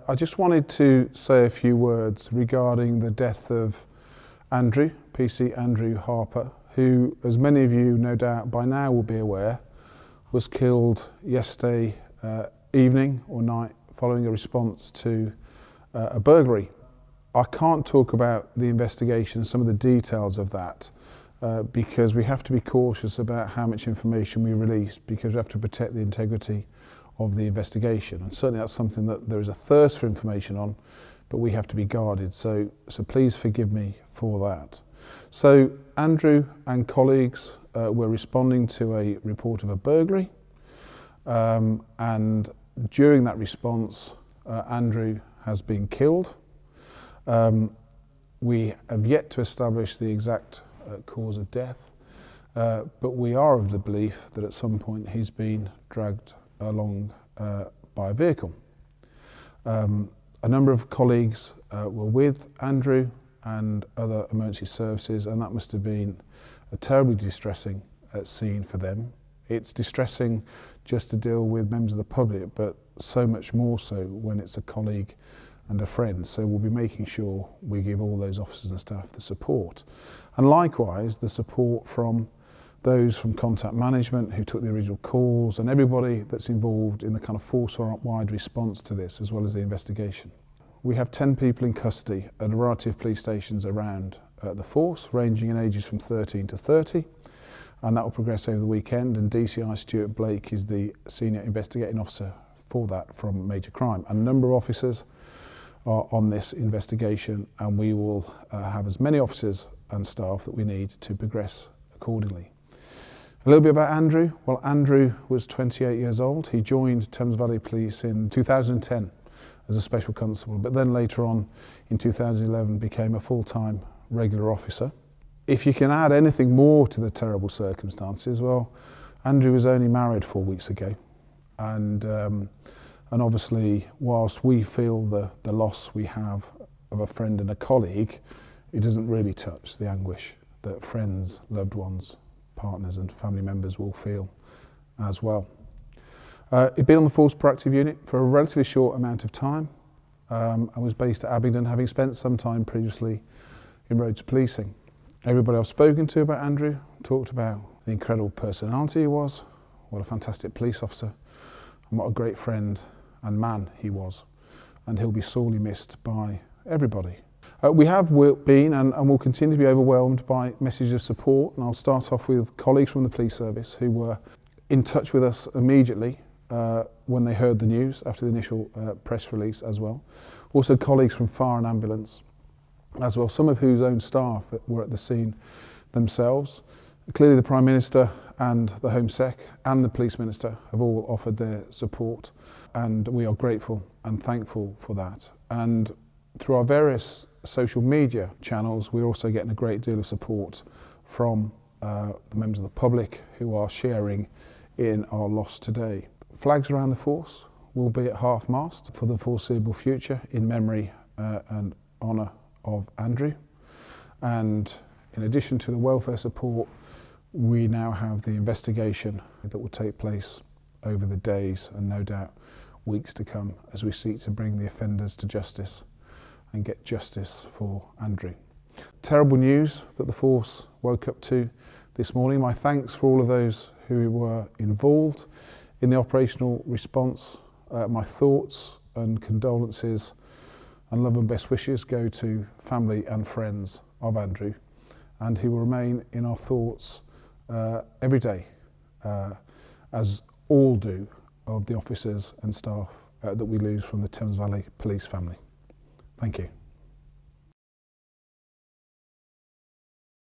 I just wanted to say a few words regarding the death of Andrew, PC Andrew Harper, who, as many of you no doubt by now will be aware, was killed yesterday evening or night following a response to a burglary. I can't talk about the investigation, some of the details of that, because we have to be cautious about how much information we release, because we have to protect the integrity of the investigation. And certainly that's something that there is a thirst for information on, but we have to be guarded. So please forgive me for that. So Andrew and colleagues were responding to a report of a burglary, and during that response, Andrew has been killed. We have yet to establish the exact cause of death, but we are of the belief that at some point he's been dragged along by a vehicle. A number of colleagues were with Andrew and other emergency services, and that must have been a terribly distressing scene for them. It's distressing just to deal with members of the public, but so much more so when it's a colleague and a friend. So we'll be making sure we give all those officers and staff the support. And likewise, the support from those from contact management who took the original calls, and everybody that's involved in the kind of force-wide response to this, as well as the investigation. We have 10 people in custody at a variety of police stations around the force, ranging in ages from 13 to 30, and that will progress over the weekend. And DCI Stuart Blake is the senior investigating officer for that from major crime. And a number of officers are on this investigation, and we will have as many officers and staff that we need to progress accordingly. A little bit about Andrew. Well, Andrew was 28 years old. He joined Thames Valley Police in 2010 as a special constable, but then later on in 2011 became a full-time regular officer. If you can add anything more to the terrible circumstances, well, Andrew was only married 4 weeks ago, and obviously, whilst we feel the loss we have of a friend and a colleague, it doesn't really touch the anguish that friends, loved ones, partners and family members will feel as well. He'd been on the Force Proactive Unit for a relatively short amount of time, and was based at Abingdon, having spent some time previously in roads policing. Everybody I've spoken to about Andrew talked about the incredible personality he was, what a fantastic police officer, and what a great friend and man he was. And he'll be sorely missed by everybody. We have been and will continue to be overwhelmed by messages of support, and I'll start off with colleagues from the police service who were in touch with us immediately when they heard the news after the initial press release as well. Also colleagues from fire and ambulance as well, some of whose own staff were at the scene themselves. Clearly the Prime Minister and the Home Sec and the Police Minister have all offered their support, and we are grateful and thankful for that. And through our various social media channels, we're also getting a great deal of support from the members of the public who are sharing in our loss today. Flags around the force will be at half-mast for the foreseeable future in memory and honour of Andrew. And in addition to the welfare support, we now have the investigation that will take place over the days and no doubt weeks to come as we seek to bring the offenders to justice and get justice for Andrew. Terrible news that the force woke up to this morning. My thanks for all of those who were involved in the operational response. My thoughts and condolences and love and best wishes go to family and friends of Andrew, and he will remain in our thoughts every day, as all do of the officers and staff that we lose from the Thames Valley Police family. Thank you.